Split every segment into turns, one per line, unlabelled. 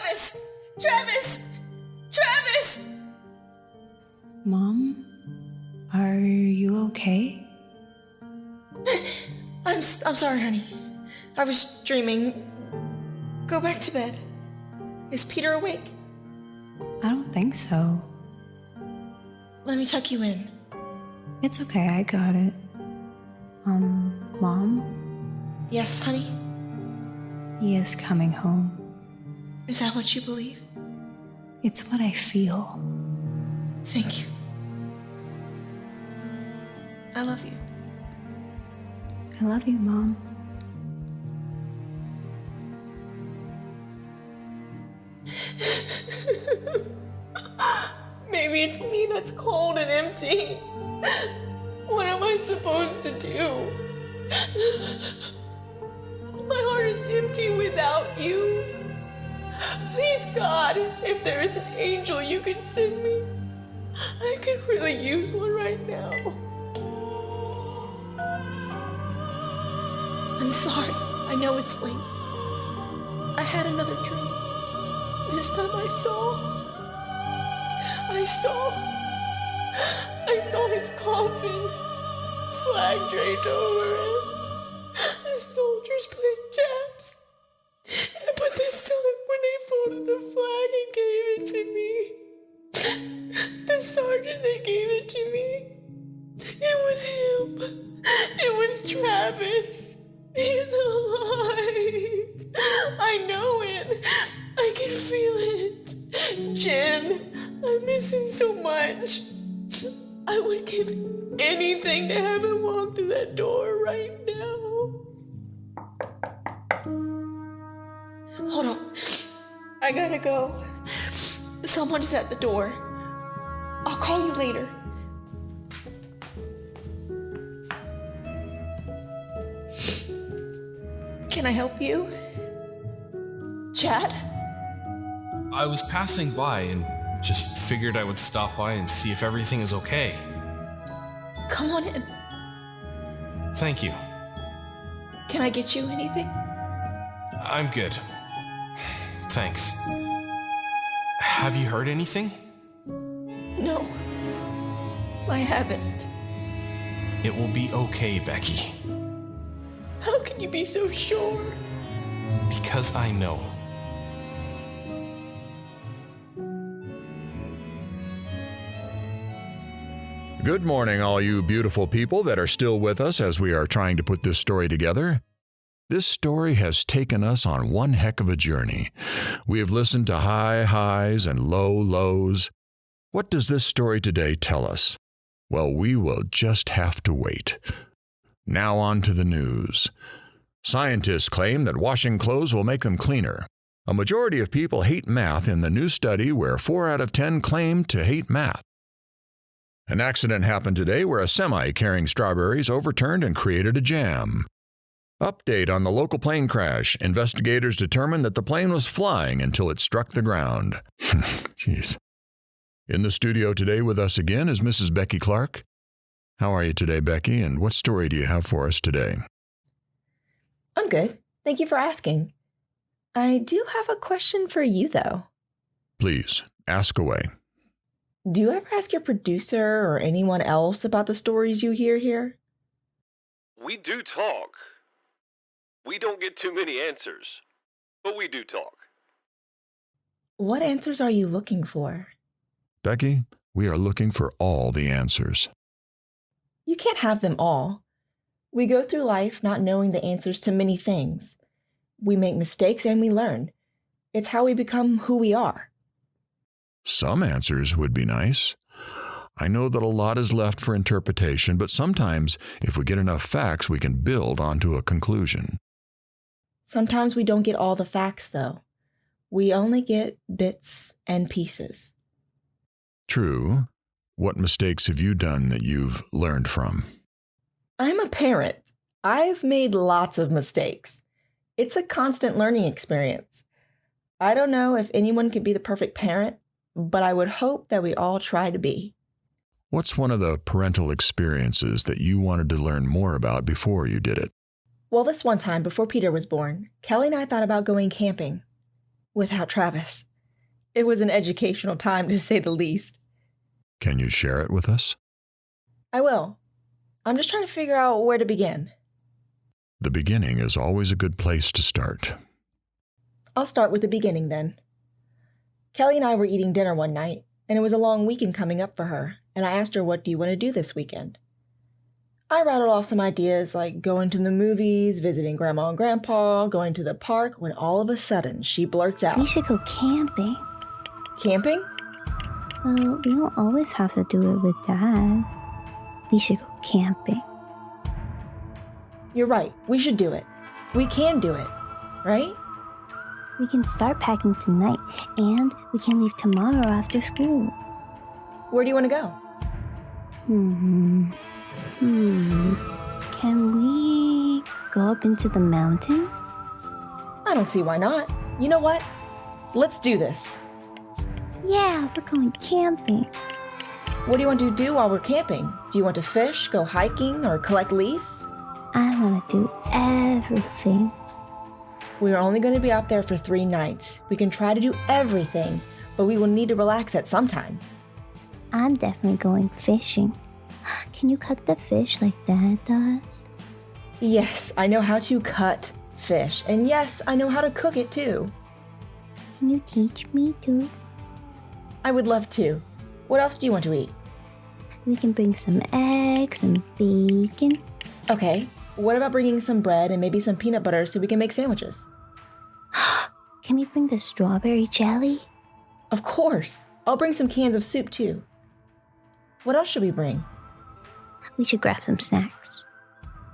Travis! Travis! Travis!
Mom? Are you okay?
I'm sorry, honey. I was dreaming. Go back to bed. Is Peter awake?
I don't think so.
Let me tuck you in.
It's okay, I got it. Mom?
Yes, honey?
He is coming home.
Is that what you believe?
It's what I feel.
Thank you. I love you.
I love you, Mom.
Maybe it's me that's cold and empty. What am I supposed to do? My heart is empty without you. Please, God, if there is an angel you can send me, I could really use one right now. I'm sorry. I know it's late. I had another dream. This time I saw his coffin, flag draped over it, the soldiers playing taps. But this time when they folded the flag and gave it to me, the sergeant that gave it to me, it was him. It was Travis. He's alive. I know it. I can feel it. Jen, I miss him so much. I would give anything to have him walk through that door right now. Hold on. I gotta go. Someone is at the door. I'll call you later. Can I help you? Chad?
I was passing by and just figured I would stop by and see if everything is okay.
Come on in.
Thank you.
Can I get you anything?
I'm good. Thanks. Have you heard anything?
No, I haven't.
It will be okay, Becky.
How can you be so sure?
Because I know.
Good morning, all you beautiful people that are still with us as we are trying to put this story together. This story has taken us on one heck of a journey. We have listened to high highs and low lows. What does this story today tell us? Well, we will just have to wait. Now on to the news. Scientists claim that washing clothes will make them cleaner. A majority of people hate math in the new study where 4 out of 10 claim to hate math. An accident happened today where a semi carrying strawberries overturned and created a jam. Update on the local plane crash. Investigators determined that the plane was flying until it struck the ground. Jeez. In the studio today with us again is Mrs. Becky Clark. How are you today, Becky, and what story do you have for us today?
I'm good. Thank you for asking. I do have a question for you, though.
Please, ask away.
Do you ever ask your producer or anyone else about the stories you hear here?
We do talk. We don't get too many answers, but we do talk.
What answers are you looking for?
Becky, we are looking for all the answers.
You can't have them all. We go through life not knowing the answers to many things. We make mistakes and we learn. It's how we become who we are.
Some answers would be nice. I know that a lot is left for interpretation, but sometimes if we get enough facts, we can build onto a conclusion.
Sometimes we don't get all the facts, though. We only get bits and pieces.
True. What mistakes have you done that you've learned from?
I'm a parent. I've made lots of mistakes. It's a constant learning experience. I don't know if anyone could be the perfect parent, but I would hope that we all try to be.
What's one of the parental experiences that you wanted to learn more about before you did it?
Well, this one time before Peter was born, Kelly and I thought about going camping. without Travis. It was an educational time, to say the least.
Can you share it with us?
I will. I'm just trying to figure out where to begin.
The beginning is always a good place to start.
I'll start with the beginning then. Kelly and I were eating dinner one night, and it was a long weekend coming up for her, and I asked her, what do you want to do this weekend? I rattled off some ideas like going to the movies, visiting Grandma and Grandpa, going to the park, when all of a sudden she blurts out,
We should go camping.
Camping?
Well, we don't always have to do it with Dad. We should go camping.
You're right, we should do it. We can do it, right?
We can start packing tonight, and we can leave tomorrow after school.
Where do you want to go?
Can we go up into the mountain?
I don't see why not. You know what? Let's do this.
Yeah, we're going camping.
What do you want to do while we're camping? Do you want to fish, go hiking, or collect leaves?
I want to do everything.
We are only going to be out there for 3 nights. We can try to do everything, but we will need to relax at some time.
I'm definitely going fishing. Can you cut the fish like Dad does?
Yes, I know how to cut fish, and yes, I know how to cook it too.
Can you teach me too?
I would love to. What else do you want to eat?
We can bring some eggs and bacon.
Okay, what about bringing some bread and maybe some peanut butter so we can make sandwiches?
Can we bring the strawberry jelly?
Of course. I'll bring some cans of soup too. What else should we bring?
We should grab some snacks.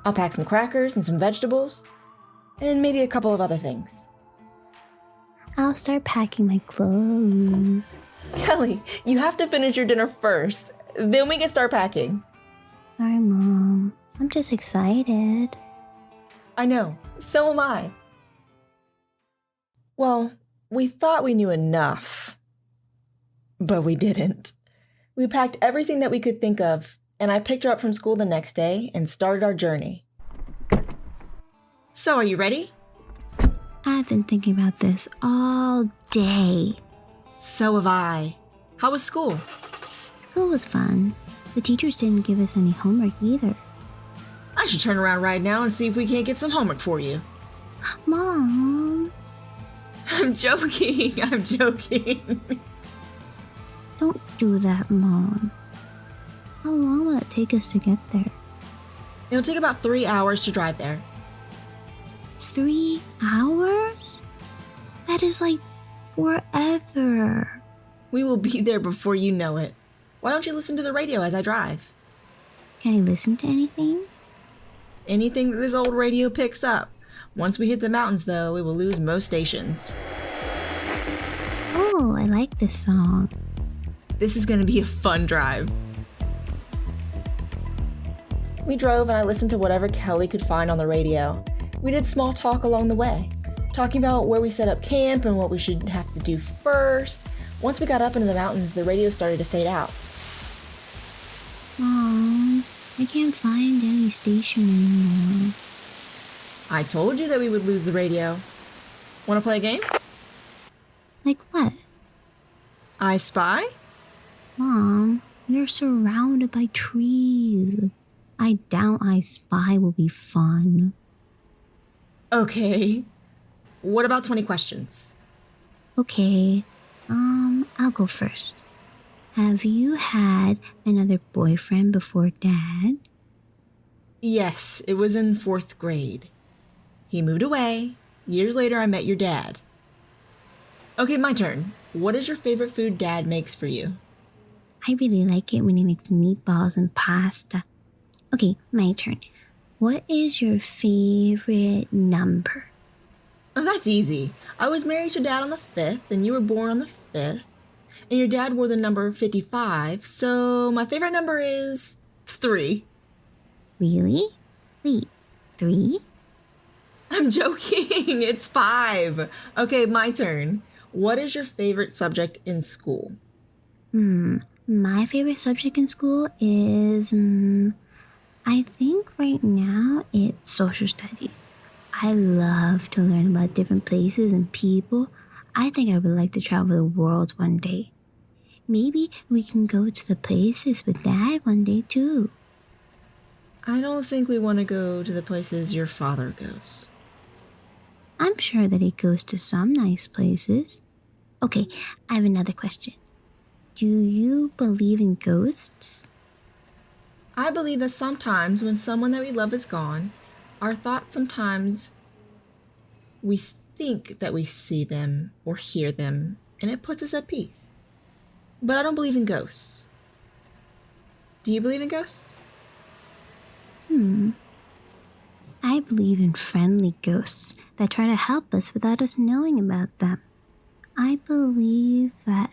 I'll pack some crackers and some vegetables, and maybe a couple of other things.
I'll start packing my clothes.
Kelly, you have to finish your dinner first. Then we can start packing.
Sorry, Mom. I'm just excited.
I know. So am I. Well, we thought we knew enough. But we didn't. We packed everything that we could think of, and I picked her up from school the next day and started our journey. So, are you ready?
I've been thinking about this all day.
So have I. How was school?
School was fun. The teachers didn't give us any homework either.
I should turn around right now and see if we can't get some homework for you.
Mom,
I'm joking. I'm joking.
don't do that, Mom. How long will it take us to get there?
It'll take about 3 hours to drive there.
3 hours? That is like forever.
We will be there before you know it. Why don't you listen to the radio as I drive?
Can I listen to anything?
Anything that this old radio picks up. Once we hit the mountains, though, it will lose most stations.
Oh, I like this song.
This is going to be a fun drive. We drove and I listened to whatever Kelly could find on the radio. We did small talk along the way, talking about where we set up camp and what we should have to do first. Once we got up into the mountains, the radio started to fade out.
Mom, I can't find any station anymore.
I told you that we would lose the radio. Want to play a game?
Like what?
I Spy?
Mom, we are surrounded by trees. I doubt I Spy will be fun.
Okay. What about 20 questions?
Okay, I'll go first. Have you had another boyfriend before Dad?
Yes, it was in 4th grade. He moved away. Years later, I met your dad. Okay, my turn. What is your favorite food Dad makes for you?
I really like it when he makes meatballs and pasta. Okay, my turn. What is your favorite number?
Oh, that's easy. I was married to Dad on the 5th, and you were born on the 5th. And your dad wore the number 55, so my favorite number is 3.
Really? Wait, 3?
I'm joking. It's 5. Okay, my turn. What is your favorite subject in school?
My favorite subject in school is, I think right now it's social studies. I love to learn about different places and people. I think I would like to travel the world one day. Maybe we can go to the places with Dad one day too.
I don't think we want to go to the places your father goes.
I'm sure that he goes to some nice places. Okay, I have another question. Do you believe in ghosts?
I believe that sometimes when someone that we love is gone, our thoughts sometimes we think that we see them or hear them, and it puts us at peace. But I don't believe in ghosts. Do you believe in ghosts?
I believe in friendly ghosts that try to help us without us knowing about them. I believe that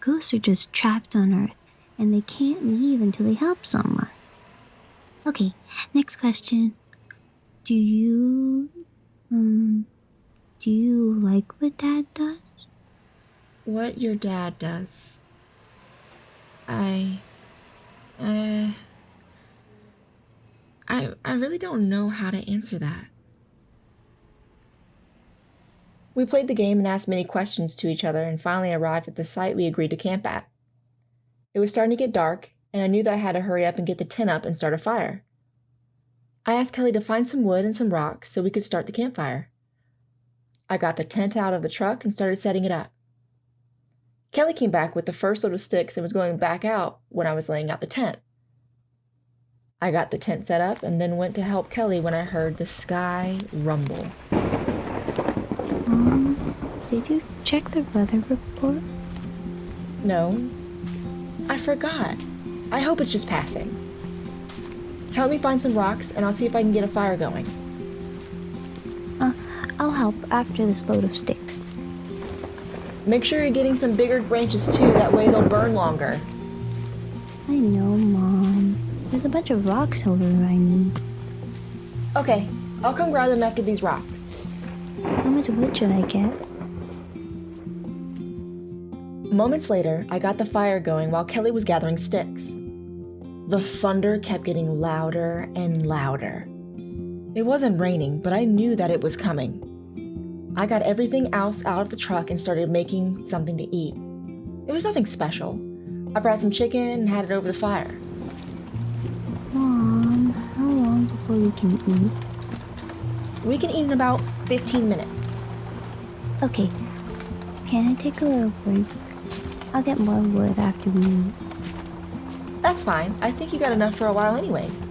ghosts are just trapped on Earth and they can't leave until they help someone. Okay, next question. Do you like what Dad does?
What your dad does. I really don't know how to answer that. We played the game and asked many questions to each other and finally arrived at the site we agreed to camp at. It was starting to get dark, and I knew that I had to hurry up and get the tent up and start a fire. I asked Kelly to find some wood and some rocks so we could start the campfire. I got the tent out of the truck and started setting it up. Kelly came back with the first load of sticks and was going back out when I was laying out the tent. I got the tent set up and then went to help Kelly when I heard the sky rumble.
Did you check the weather report?
No, I forgot. I hope it's just passing. Help me find some rocks and I'll see if I can get a fire going.
I'll help after this load of sticks.
Make sure you're getting some bigger branches too, that way they'll burn longer.
I know, Mom. There's a bunch of rocks over where I need.
Okay, I'll come grab them after these rocks.
How much wood should I get?
Moments later, I got the fire going while Kelly was gathering sticks. The thunder kept getting louder and louder. It wasn't raining, but I knew that it was coming. I got everything else out of the truck and started making something to eat. It was nothing special. I brought some chicken and had it over the fire.
Mom, how long before we can eat?
We can eat in about 15 minutes.
Okay, can I take a little break? I'll get more wood after we eat.
That's fine. I think you got enough for a while anyways.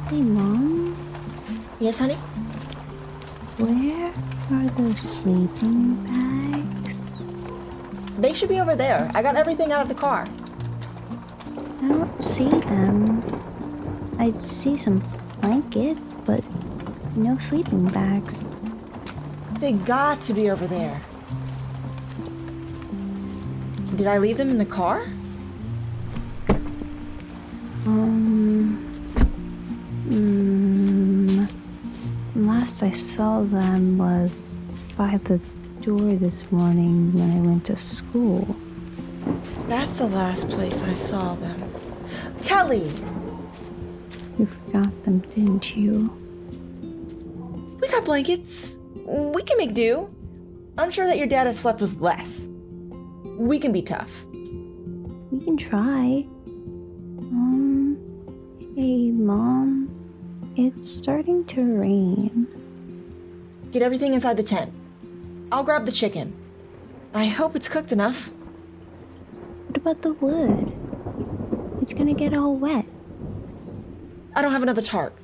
Hey, Mom?
Yes, honey?
Where are those sleeping bags?
They should be over there. I got everything out of the car.
I don't see them. I see some blankets, but no sleeping bags.
They got to be over there. Did I leave them in the car?
Last I saw them was by the door this morning when I went to school.
That's the last place I saw them. Kelly!
You forgot them, didn't you?
We got blankets. We can make do. I'm sure that your dad has slept with less. We can be tough.
We can try. Hey, Mom. It's starting to rain.
Get everything inside the tent. I'll grab the chicken. I hope it's cooked enough.
What about the wood? It's gonna get all wet.
I don't have another tarp.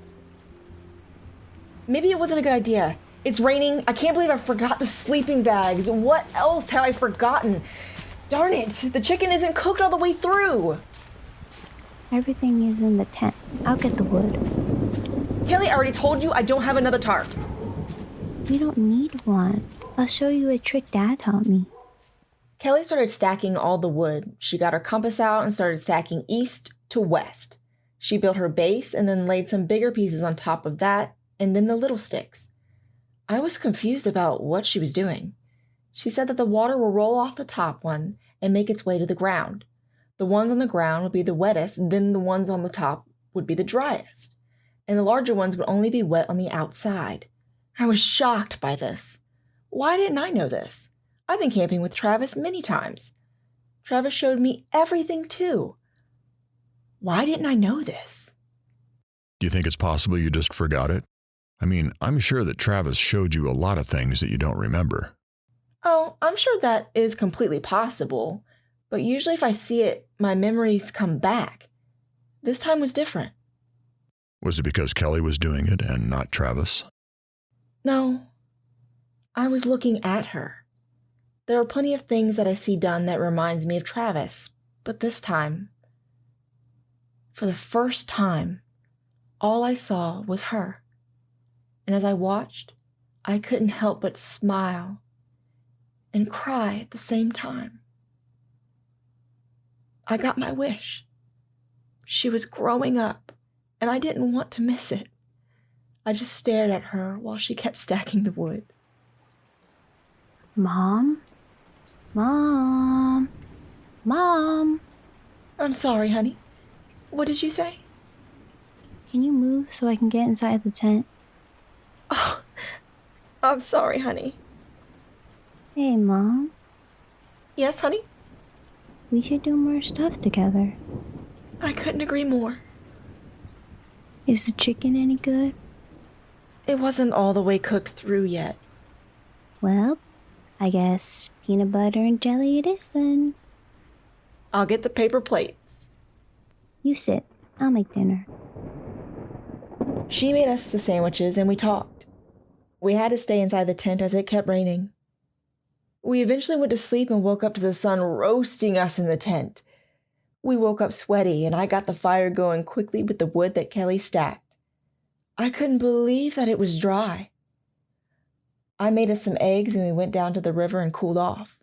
Maybe it wasn't a good idea. It's raining. I can't believe I forgot the sleeping bags. What else have I forgotten? Darn it, the chicken isn't cooked all the way through.
Everything is in the tent. I'll get the wood.
Kelly, I already told you I don't have another tarp.
You don't need one. I'll show you a trick Dad taught me.
Kelly started stacking all the wood. She got her compass out and started stacking east to west. She built her base and then laid some bigger pieces on top of that, and then the little sticks. I was confused about what she was doing. She said that the water will roll off the top one and make its way to the ground. The ones on the ground would be the wettest, then the ones on the top would be the driest. And the larger ones would only be wet on the outside. I was shocked by this. Why didn't I know this? I've been camping with Travis many times. Travis showed me everything too. Why didn't I know this?
Do you think it's possible you just forgot it? I mean, I'm sure that Travis showed you a lot of things that you don't remember.
Oh, I'm sure that is completely possible, but usually if I see it, my memories come back. This time was different.
Was it because Kelly was doing it and not Travis?
No, I was looking at her. There are plenty of things that I see done that reminds me of Travis, but this time, for the first time, all I saw was her. And as I watched, I couldn't help but smile and cry at the same time. I got my wish. She was growing up, and I didn't want to miss it. I just stared at her while she kept stacking the wood.
Mom? Mom? Mom?
I'm sorry, honey. What did you say?
Can you move so I can get inside the tent?
Oh, I'm sorry, honey.
Hey, Mom.
Yes, honey?
We should do more stuff together.
I couldn't agree more.
Is the chicken any good?
It wasn't all the way cooked through yet.
Well, I guess peanut butter and jelly it is then.
I'll get the paper plates.
You sit. I'll make dinner.
She made us the sandwiches and we talked. We had to stay inside the tent as it kept raining. We eventually went to sleep and woke up to the sun roasting us in the tent. We woke up sweaty and I got the fire going quickly with the wood that Kelly stacked. I couldn't believe that it was dry. I made us some eggs and we went down to the river and cooled off.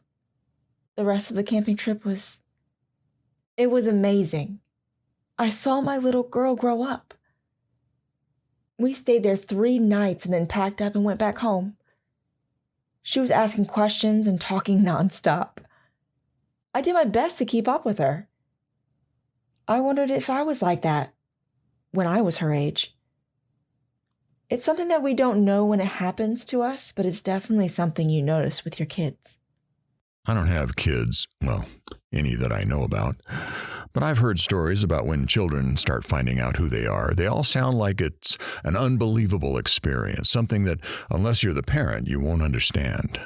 The rest of the camping trip was amazing. I saw my little girl grow up. We stayed there 3 nights and then packed up and went back home. She was asking questions and talking nonstop. I did my best to keep up with her. I wondered if I was like that when I was her age. It's something that we don't know when it happens to us, but it's definitely something you notice with your kids.
I don't have kids, well, any that I know about. But I've heard stories about when children start finding out who they are. They all sound like it's an unbelievable experience, something that, unless you're the parent, you won't understand.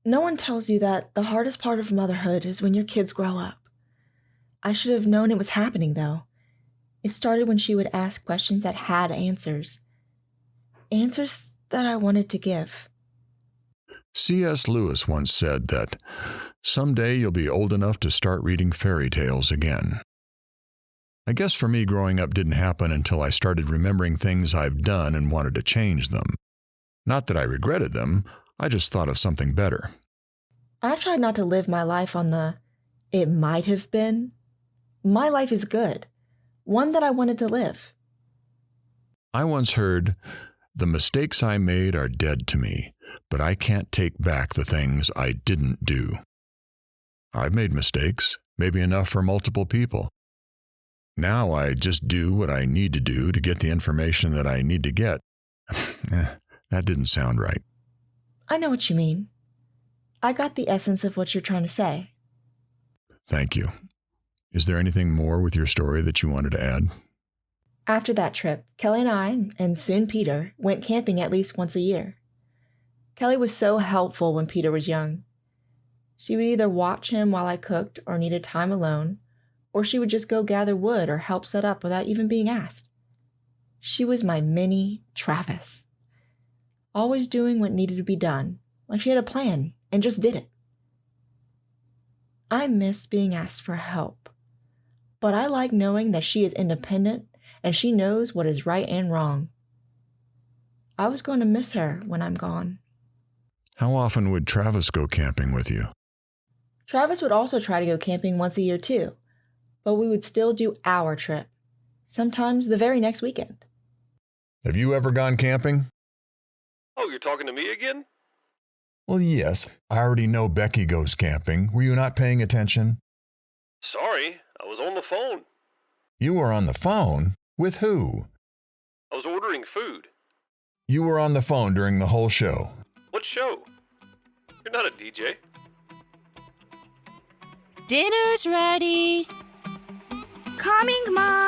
No one tells you that the hardest part of motherhood is when your kids grow up. I should have known it was happening, though. It started when she would ask questions that had answers. Answers that I wanted to give.
C.S. Lewis once said that someday you'll be old enough to start reading fairy tales again. I guess for me, growing up didn't happen until I started remembering things I've done and wanted to change them. Not that I regretted them, I just thought of something better.
I've tried not to live my life on the "it might have been." My life is good, one that I wanted to live.
I once heard, "The mistakes I made are dead to me, but I can't take back the things I didn't do." I've made mistakes, maybe enough for multiple people. Now I just do what I need to do to get the information that I need to get. That didn't sound right.
I know what you mean. I got the essence of what you're trying to say.
Thank you. Is there anything more with your story that you wanted to add?
After that trip, Kelly and I, and soon Peter, went camping at least once a year. Kelly was so helpful when Peter was young. She would either watch him while I cooked or needed time alone, or she would just go gather wood or help set up without even being asked. She was my mini Travis, always doing what needed to be done, like she had a plan and just did it. I miss being asked for help, but I like knowing that she is independent and she knows what is right and wrong. I was going to miss her when I'm gone.
How often would Travis go camping with you?
Travis would also try to go camping once a year too, but we would still do our trip, sometimes the very next weekend.
Have you ever gone camping?
Oh, you're talking to me again?
Well, yes. I already know Becky goes camping. Were you not paying attention?
Sorry, I was on the phone.
You were on the phone? With who?
I was ordering food.
You were on the phone during the whole show.
What show? You're not a DJ.
Dinner's ready.
Coming, Mom.